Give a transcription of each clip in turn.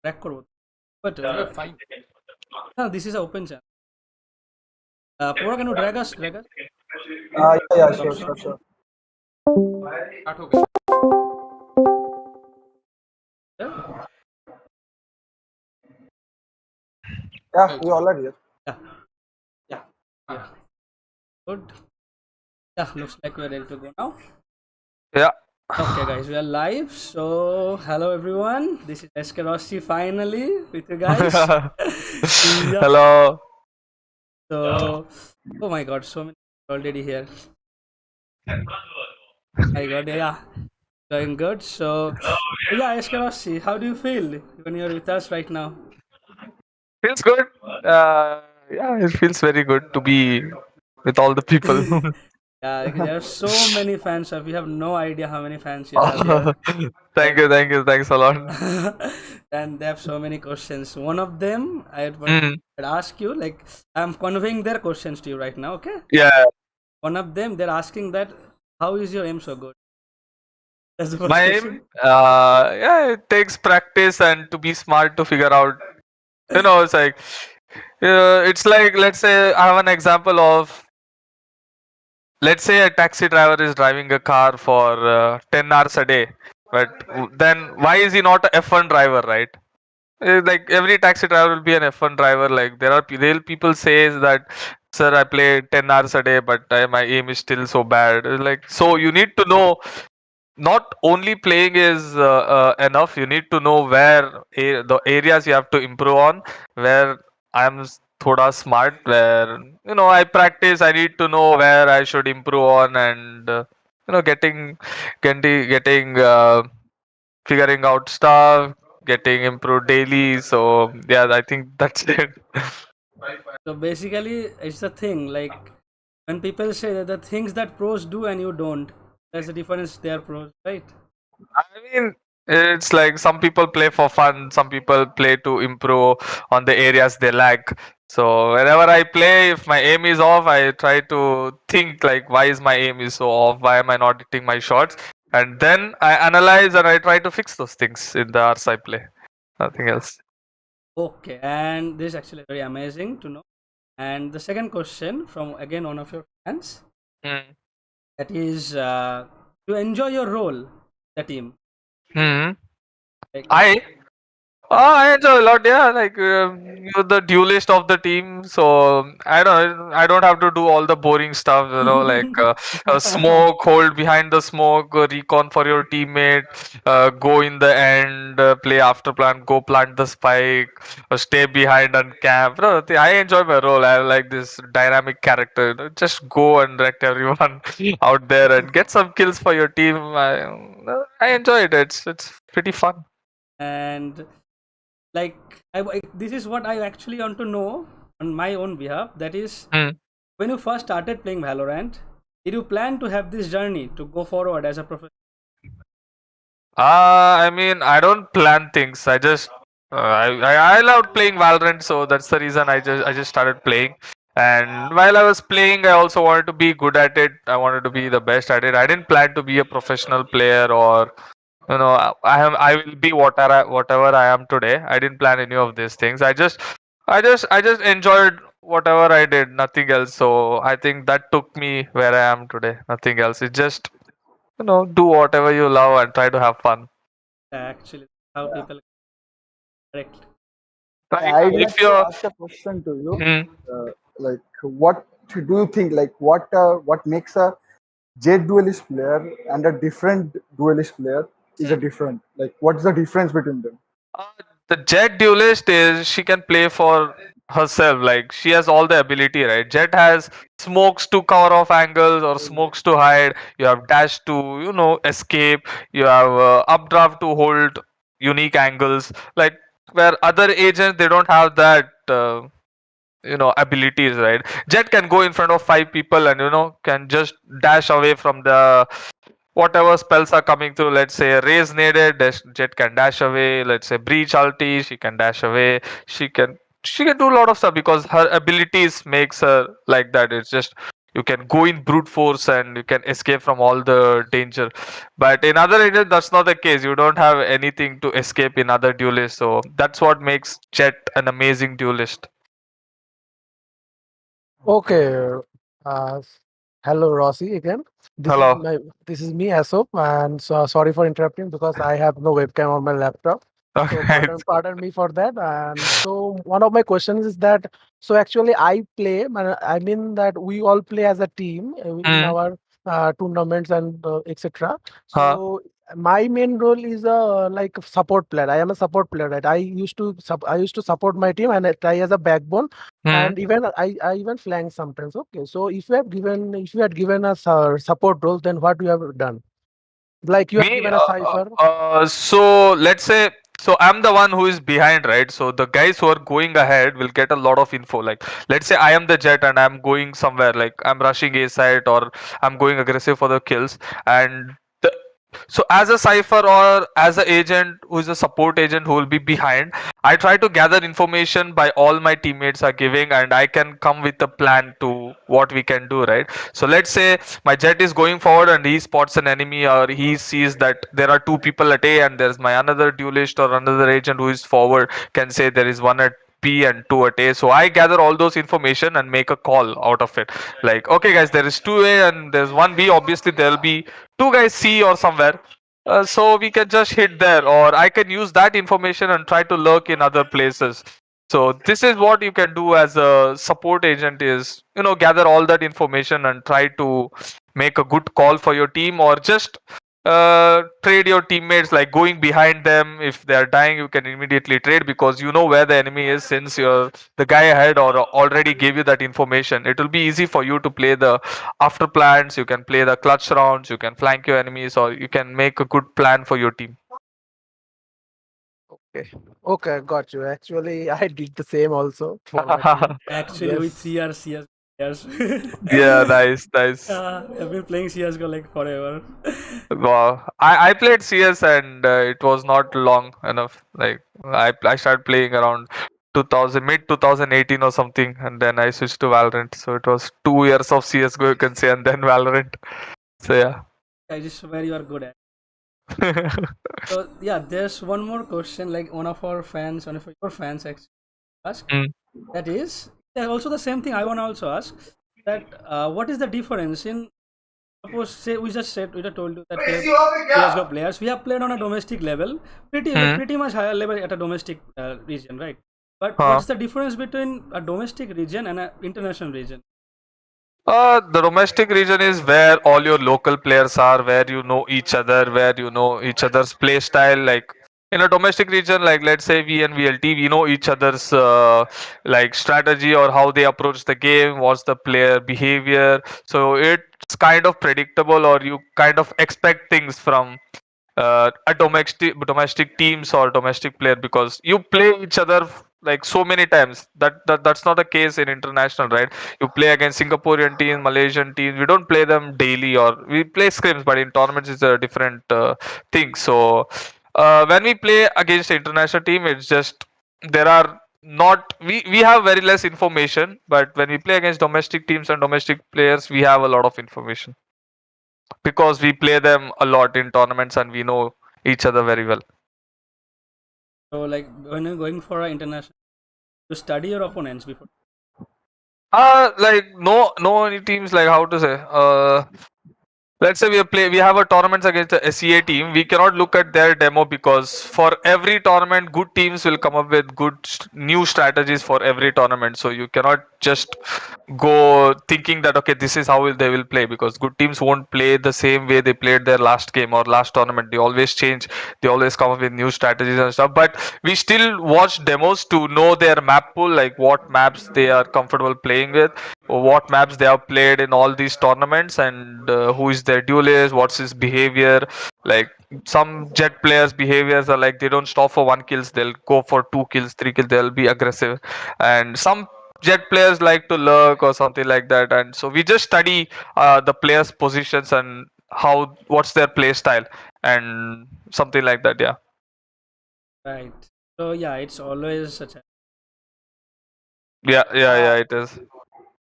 Track করবো but fine. No, this is an open channel. Pura, can you drag us Yeah, stop sure, sure. start हो गया yeah Yeah, right we already here. yeah yeah good yeah looks like we are ready to go now. Yeah. Okay, guys, we are live. So, hello everyone. This is SK Rossi finally with you guys. Yep. Hello. So, oh my God, so many people already here. My God, yeah, doing good. So, yeah, SK Rossi, how do you feel when you're with us right now? Feels good. Yeah, it feels very good to be with all the people. Yeah, like, there are so many fans. We have no idea how many fans you have here. Thank you, thanks a lot. And they have so many questions. One of them, I would Mm, ask you, like, I'm conveying their questions to you right now, okay? yeah, One of them, they're asking that, how is your aim so good? That's the first my question. aim, yeah, it takes practice and to be smart to figure out. It's like, it's like, let's say I have an example of, let's say a taxi driver is driving a car for 10 hours a day, but then why is he not a F1 driver, right? Like every taxi driver will be an F1 driver. Like people says that, sir, I play 10 hours a day, but my aim is still so bad. Like, so you need to know, not only playing is enough. You need to know where the areas you have to improve on, where I'm thoda smart, where I practice. I need to know where I should improve on, and getting figuring out stuff, getting improved daily. So yeah, I think that's it. So basically, it's the thing, like, when people say that the things that pros do and you don't, there's a difference, they are pros, right? I mean, it's like some people play for fun, some people play to improve on the areas they lack. So whenever I play, if my aim is off, I try to think like, why is my aim is so off? Why am I not hitting my shots? And then I analyze and I try to fix those things in the hours I play. Nothing else. Okay, and this is actually very amazing to know. And the second question from again one of your fans, Hmm. that is, you enjoy your role, the team. Hmm. Like, I yeah. I enjoy a lot. Yeah, like you're the duelist of the team, so I don't have to do all the boring stuff. Like smoke, hold behind the smoke, recon for your teammate, go in the end, play after plant, go plant the spike, stay behind and camp. I enjoy my role. I like this dynamic character. Just go and wreck everyone out there and get some kills for your team. I enjoy it. It's pretty fun. And like, this is what I actually want to know on my own behalf. That is, Hmm. when you first started playing Valorant, did you plan to have this journey to go forward as a professional? I mean, I don't plan things. I just I loved playing Valorant, so that's the reason I just started playing. And while I was playing, I also wanted to be good at it. I wanted to be the best at it. I didn't plan to be a professional player, or I will be whatever I am today. I didn't plan any of these things. I just enjoyed whatever I did, nothing else. So I think that took me where I am today. Nothing else. It's just do whatever you love and try to have fun. Actually, how people correct. Like I'd if like to you're ask a question to you. hmm, Like, what do you think? Like, what makes a jet duelist player and a different duelist player is a different? Like, what's the difference between them? uh, the Jet duelist is she can play for herself. Like she has all the ability, right? Jet has smokes to cover off angles or smokes to hide. You have dash to escape. You have updraft to hold unique angles. Like where other agents they don't have that. Abilities, right? Jet can go in front of five people and can just dash away from the whatever spells are coming through. Let's say raise needed, Jet can dash away. Let's say breach ulti, she can dash away. She can do a lot of stuff because her abilities makes her like that. It's just you can go in brute force and you can escape from all the danger. But in other agents, that's not the case. You don't have anything to escape in other duelists. So that's what makes Jet an amazing duelist. Okay. Uh, Hello, Rossi again. This is Hello. my this is me, Asop, and so sorry for interrupting because I have no webcam on my laptop. So Okay. pardon me for that. And so one of my questions is that so actually I play. I mean that we all play as a team in Mm. our tournaments and etc. Huh. So my main role is a like a support player. I am a support player. Right. I used to support my team and I try as a backbone, Mm. and even I even flank sometimes. Okay, so if you had given us a support role, then what you have done? Like you have Me, given a cipher. so let's say, so I'm the one who is behind, right? So the guys who are going ahead will get a lot of info. Like, let's say I am the jet and I'm going somewhere, like I'm rushing a site or I'm going aggressive for the kills, and the, so as a cipher or as an agent who is a support agent who will be behind, I try to gather information by all my teammates are giving, and I can come with a plan to what we can do, right? So let's say my jet is going forward and he spots an enemy, or he sees that there are two people at A and there's my another duelist or another agent who is forward can say there is one at B and two at A. So I gather all those information and make a call out of it. Like, okay, guys, there is two A and there's one B. Obviously, there'll be two guys C or somewhere. So we can just hit there, or I can use that information and try to lurk in other places. So this is what you can do as a support agent is, gather all that information and try to make a good call for your team, or just trade your teammates, like going behind them. If they are dying, you can immediately trade because you know where the enemy is, since you're the guy ahead or already gave you that information. It will be easy for you to play the after plans, you can play the clutch rounds, you can flank your enemies, or you can make a good plan for your team. Okay, okay, got you. Actually, I did the same also for my team. Actually, we Yes. three are CS players. Yeah, nice, nice. I've been playing CS:GO like forever. Wow. I played CS and it was not long enough. Like I started playing around 2000 mid 2018 or something, and then I switched to Valorant. So it was 2 years of CS:GO, you can say, and then Valorant. So yeah. I just swear you are good at. So yeah, there's one more question. Like one of your fans actually asked. Mm, That is, yeah, also the same thing I want to also ask. That what is the difference in, suppose, say we just said, we just told you that we have CS:GO players. We have played on a domestic level, mm, pretty much higher level at a domestic region, right? But huh. what's the difference between a domestic region and an international region? The domestic region is where all your local players are, where you know each other, where you know each other's play style. Like in a domestic region, like let's say we and VLT, we know each other's like strategy or how they approach the game, what's the player behavior. So it's kind of predictable, or you kind of expect things from a domestic teams or domestic player, because you play each other like so many times. That's not the case in international, right? You play against Singaporean teams, Malaysian teams. We don't play them daily, or we play scrims, but in tournaments it's a different thing. So when we play against the international team, it's just there are not we have very less information, but when we play against domestic teams and domestic players, we have a lot of information because we play them a lot in tournaments and we know each other very well. So like when you're going for an international, you study your opponents before. Like no any teams, like how to say, let's say we have a tournament against a SEA team. We cannot look at their demo, because for every tournament, good teams will come up with good new strategies for every tournament. So you cannot just go thinking that okay, this is how they will play, because good teams won't play the same way they played their last game or last tournament. They always change. They always come up with new strategies and stuff. But we still watch demos to know their map pool, like what maps they are comfortable playing with, what maps they have played in all these tournaments, and who is their duelist, what's his behavior. Like some jet players behaviors are like they don't stop for one kills, they'll go for two kills, three kills, they'll be aggressive. And some jet players like to lurk or something like that, and so we just study the players positions and how what's their play style and something like that. Yeah. Right. So yeah, it's always such a. Yeah, it is.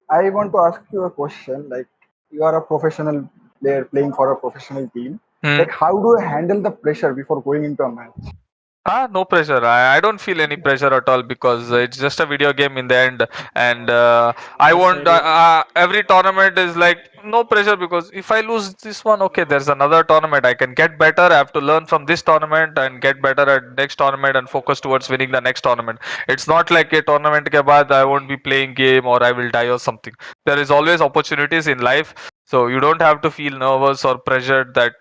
I want to ask you a question. Like, you are a professional player playing for a professional team. Hmm. Like, how do you handle the pressure before going into a match? No pressure. I don't feel any pressure at all because it's just a video game in the end, and I That's won't. very Every tournament is like no pressure because if I lose this one, okay, there's another tournament. I can get better. I have to learn from this tournament and get better at next tournament and focus towards winning the next tournament. It's not like a tournament ke baad I won't be playing game or I will die or something. There is always opportunities in life, so you don't have to feel nervous or pressured that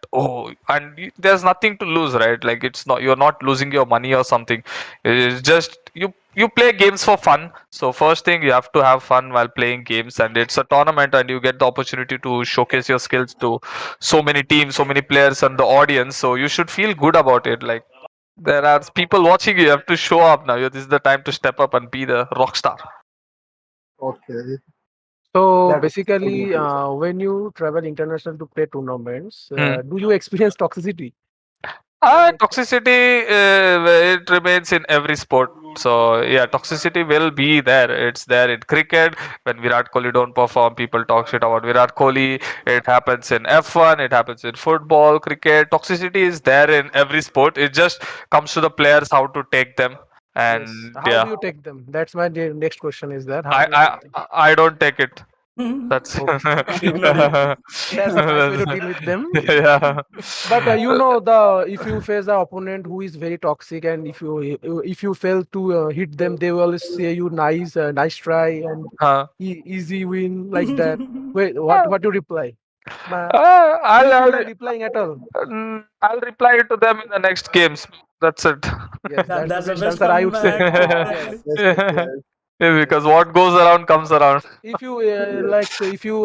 there's nothing to lose, right? Like it's not, you're not losing your money or something. It's just you play games for fun. So first thing, you have to have fun while playing games, and it's a tournament and you get the opportunity to showcase your skills to so many teams, so many players and the audience. So you should feel good about it. Like there are people watching you, have to show up now. This is the time to step up and be the rock star. Okay, So that was basically, amazing. when you travel international to play tournaments, Hmm. do you experience toxicity? Like, Toxicity, it remains in every sport. So yeah, toxicity will be there. It's there in cricket when Virat Kohli don't perform. People talk shit about Virat Kohli. It happens in F1. It happens in football, cricket. Toxicity is there in every sport. It just comes to the players how to take them. yes. And How yeah, do you take them? That's my next question. Is that how I do you take them? I I don't take it. good. That's Okay. You ignore it. That's a nice way to deal with them. yeah. But you know, the if you face the opponent who is very toxic, and if you fail to hit them, they will say you nice, nice try and Uh, easy win like that. Wait, what you reply? Do I'll, you feel I'll like replying at all? I'll reply to them in the next games. That's it. Yes, that's the That's the best best answer I would say. comeback. Yes, Yes, yes, yes. Because yes. what goes around comes around. If you Yes. like, say, if you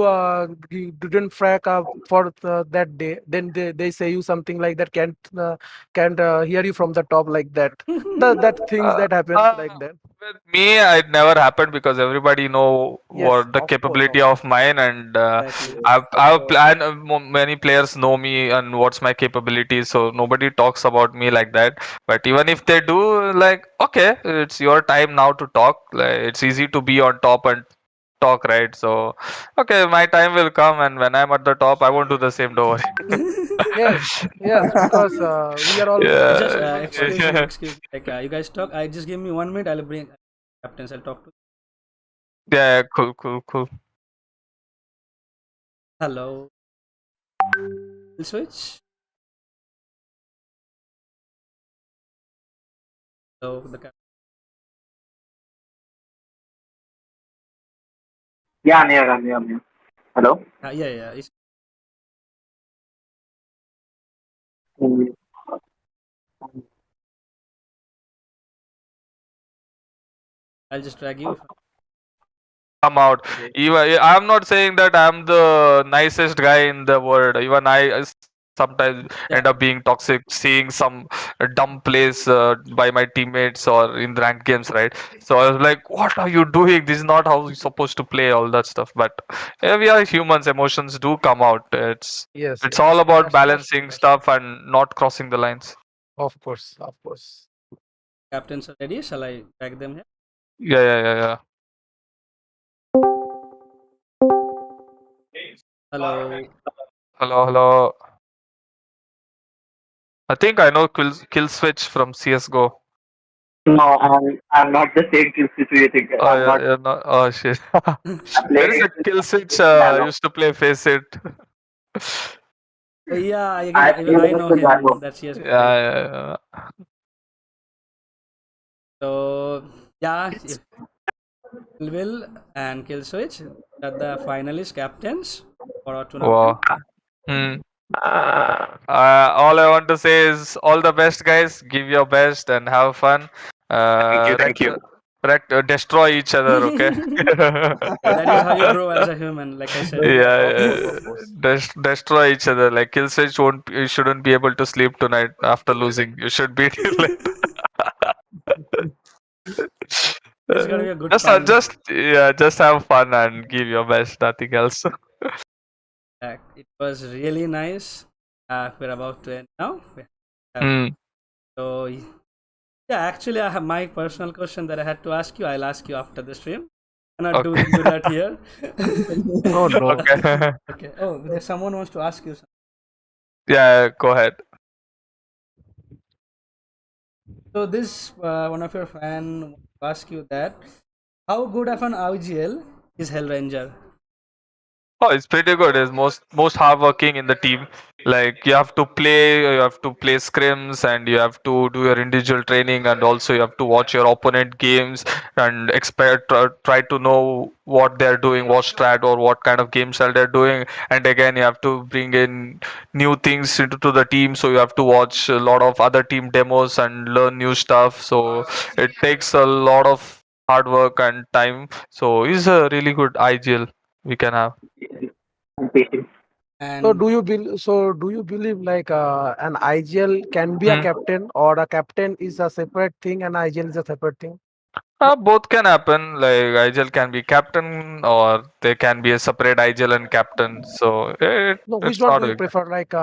didn't frack up for that day, then they say you something like that. Can't hear you from the top like that. That things Uh, that happens uh, like that. with me, it never happened because everybody know Yes, what the of course, capability of of course. mine, and Exactly. I've planned. Many players know me and what's my capability, so nobody talks about me like that. But even if they do, like, okay, it's your time now to talk. Like, it's easy to be on top and talk, right? So, okay, my time will come, and when I'm at the top, I won't do the same. Don't Yes, worry. yes, because we are all Just Yeah. excuse me, Yeah. excuse me. Like you guys talk. I just give me 1 minute. I'll bring captains. I'll talk to. Yeah, cool, cool, cool. Hello. Will switch. So the Yeah, I'm here. Hello? yeah, yeah. Mm. I'll just drag you. Come out. Even I'm not saying that I'm the nicest guy in the world. Even I sometimes Yeah. end up being toxic, seeing some dumb plays by my teammates or in ranked games, right? So I was like, "What are you doing? This is not how you're supposed to play." All that stuff. But yeah, we are humans. Emotions do come out. yes, It's all yes. about That's true. balancing That's true. stuff and not crossing the lines. Of course, of course. Captains are ready. Shall I drag them here? Yeah, yeah, yeah, yeah. Hello. Hello, hello. I think I know kill switch from CS:GO. No, I'm not the same kill situation. Oh I'm yeah, not. yeah, no. Oh shit. I played There is a it kill switch. Dano. Used to play Face It. Oh yeah. I Even played I against know the him. Dano. That's CS:GO Yeah, guy. yeah, yeah. So yeah, if Will and Kill Switch are the finalist captains for our tournament. Wow. Hmm. All I want to say is all the best, guys. Give your best and have fun. Thank you, thank Wreck, you. destroy each other, okay? Yeah, that is how you grow as a human. Like I said. Yeah, Of yeah. course, of course. Destroy each other. Like kill switch won't. You shouldn't be able to sleep tonight after losing. You should be like. It's gonna be a good fun. Just have fun and give your best. Nothing else. It was really nice. We're about to end now. We have, Hmm. so yeah, actually, I have my personal question that I had to ask you. I'll ask you after the stream. cannot Okay. do that here. Oh no. Okay. Okay. Oh, there's someone wants to ask you something. Yeah, go ahead. So this one of your fan wants to ask you that how good of an IGL is Hell Ranger? Oh, it's pretty good. It's most hardworking in the team. Like you have to play scrims, and you have to do your individual training, and also you have to watch your opponent games and expect try to know what they're doing, what strat or what kind of game style they're doing. And again, you have to bring in new things into to the team, so you have to watch a lot of other team demos and learn new stuff. So it takes a lot of hard work and time. So it's a really good IGL we can have. And patience. So And do you believe like an IGL can be a Hmm. captain, or a captain is a separate thing and IGL is a separate thing? Both can happen. Like IGL can be captain, or they can be a separate IGL and captain. So No, which it's one not do you big. prefer? Like,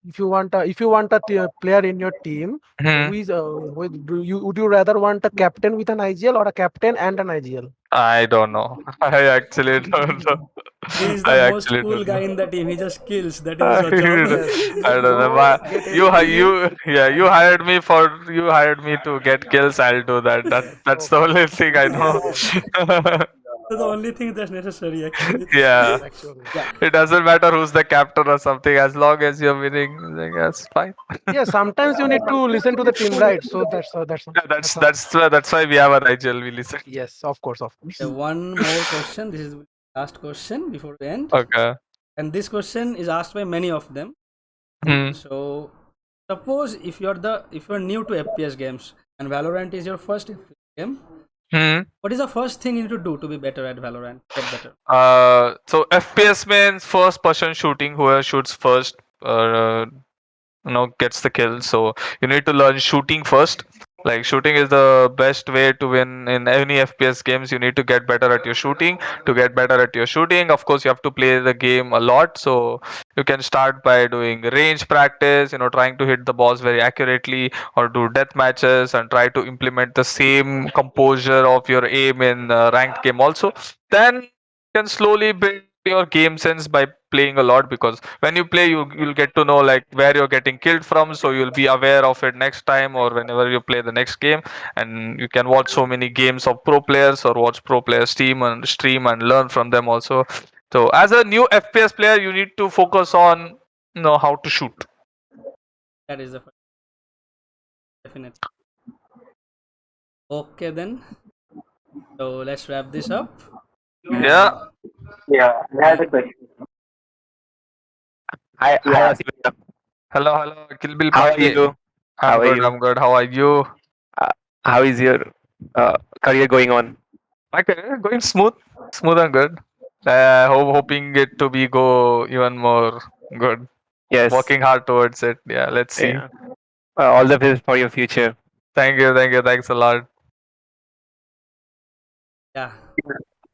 if you want a player in your team, Hmm. who is would you rather want a captain with an IGL or a captain and an IGL? I don't know. I actually don't know. he's the I most actually cool don't guy know. in the team. He just kills. That is I his job. Yes, don't know. no get You any kills. yeah, you hired me to get kills. I'll do that. Yes, That's the okay. only thing I know. So the only thing that's necessary actually. Yeah. Yes, actually. Yeah. It doesn't matter who's the captain or something, as long as you're winning, like, that's fine. Yeah, sometimes you need to listen to the team, right? So Yeah, that's all. that's why we have an IGL. We listen. Yes, of course, of course. One more question. This is the last question before we end. Okay. And this question is asked by many of them. Hmm. So suppose if you're new to FPS games and Valorant is your first FPS game, Hmm. what is the first thing you need to do to be better at Valorant? Get better. So FPS means first person shooting. Whoever shoots first, gets the kill. So you need to learn shooting first. Like shooting is the best way to win in any FPS games. You need to get better at your shooting. To get better at your shooting, of course, you have to play the game a lot. So you can start by doing range practice, trying to hit the balls very accurately, or do death matches and try to implement the same composure of your aim in ranked game also. Then you can slowly build your game sense by playing a lot, because when you play, you'll get to know like where you're getting killed from, so you'll be aware of it next time or whenever you play the next game. And you can watch so many games of pro players or watch pro players stream and learn from them also. So as a new FPS player, you need to focus on how to shoot. That is the first, definitely. Okay then. So let's wrap this up. Yeah. And Yeah, I have a question. Hi, Yeah, Rossi. Hello, Kill Bill How are Party. you? I'm How are good, you? I'm good. How are you? Uh, how is your career going on? Okay, going smooth and good. Hoping it to be go even more good. Yes. Working hard towards it. Yeah, let's see. Yeah. All the best for your future. Thank you, thanks a lot. yeah,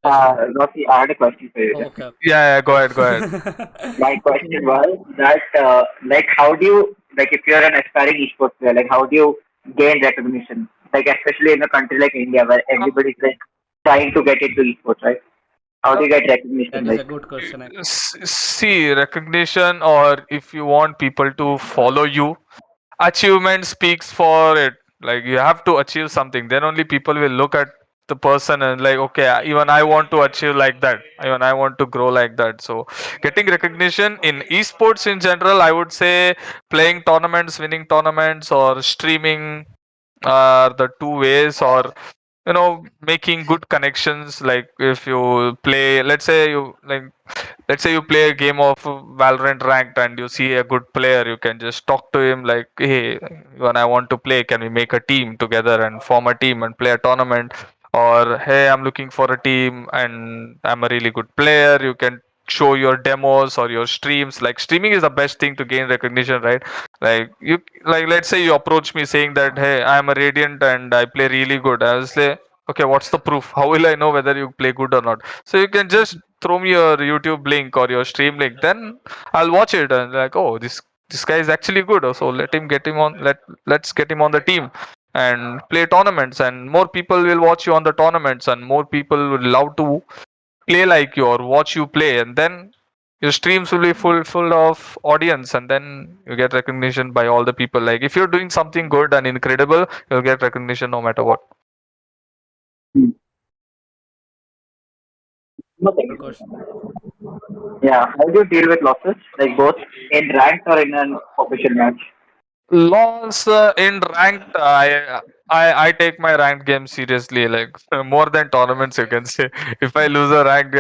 that's Rossi, I had a question for you. oh, okay. Yeah, go ahead, go ahead. My question was that, like, how do you, like, if you're an aspiring esports player, like, how do you gain recognition? Like, especially in a country like India, where everybody's like trying to get into esports, right? How do you get recognition? That is Like, a good question. See, recognition, or if you want people to follow you, achievement speaks for it. Like you have to achieve something, then only people will look at the person and like, okay, even I want to achieve like that, even I want to grow like that. So getting recognition in esports in general, I would say playing tournaments, winning tournaments, or streaming are the two ways. Or making good connections. Like if you play, let's say you play a game of Valorant ranked and you see a good player, you can just talk to him like, hey, when I want to play, can we make a team together and form a team and play a tournament? Or hey, I'm looking for a team and I'm a really good player. You can show your demos or your streams. Like streaming is the best thing to gain recognition, right? Like let's say you approach me saying that, hey, I'm a Radiant and I play really good. I will say, okay, what's the proof? How will I know whether you play good or not? So you can just throw me your YouTube link or your stream link, then I'll watch it and like, oh, this guy is actually good. So let's get him on the team. and play tournaments, and more people will watch you on the tournaments, and more people would love to play like you or watch you play, and then your streams will be full of audience, and then you get recognition by all the people. Like if you're doing something good and incredible, you'll get recognition no matter what. Okay. Of course. Yeah. How do you deal with losses, like both in ranked or in an official match? Loss in ranked, I take my ranked game seriously, like more than tournaments, you can say. If I lose a ranked,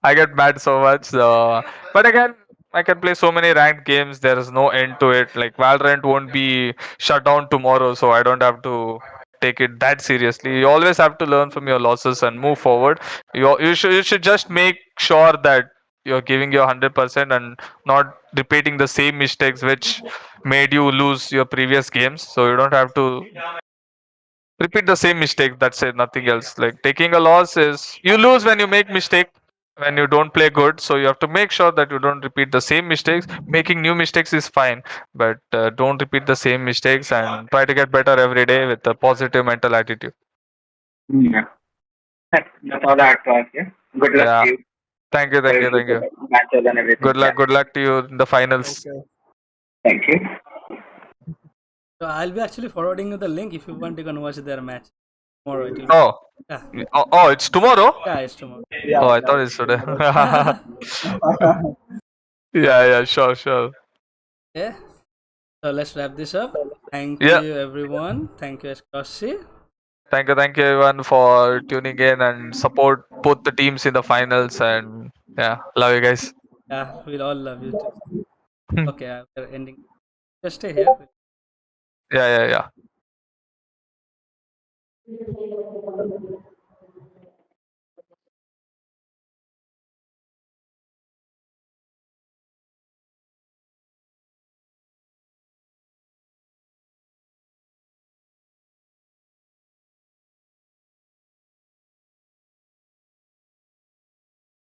I get mad so much. But again, I can play so many ranked games. There is no end to it. Like Valorant won't be shut down tomorrow, so I don't have to take it that seriously. You always have to learn from your losses and move forward. You should just make sure that you're giving your 100% and not repeating the same mistakes which made you lose your previous games. So you don't have to repeat the same mistake. That's it, nothing else. Like taking a loss is you lose when you make mistake, when you don't play good, so you have to make sure that you don't repeat the same mistakes. Making new mistakes is fine, but don't repeat the same mistakes and try to get better every day with a positive mental attitude. Yeah. That's all I have to ask you. Good luck Yeah, to you thank you, for thank your you, thank you. future matches and everything. Yeah. Good luck to you in the finals. Okay. Thank you. So I'll be actually forwarding you the link. If you want, you can watch their match tomorrow. It will be. Oh, Yeah, it's tomorrow. yeah, it's tomorrow. Yeah. Oh, I Yeah. thought it's today. Yeah. Yeah, sure, sure. So let's wrap this up. Thank Yeah. you, everyone. Thank you, SK Rossi. Thank you everyone for tuning in and support both the teams in the finals. And yeah, love you guys. Yeah, we'll all love you too. Okay, we're ending. Just stay here. Yeah, yeah, yeah.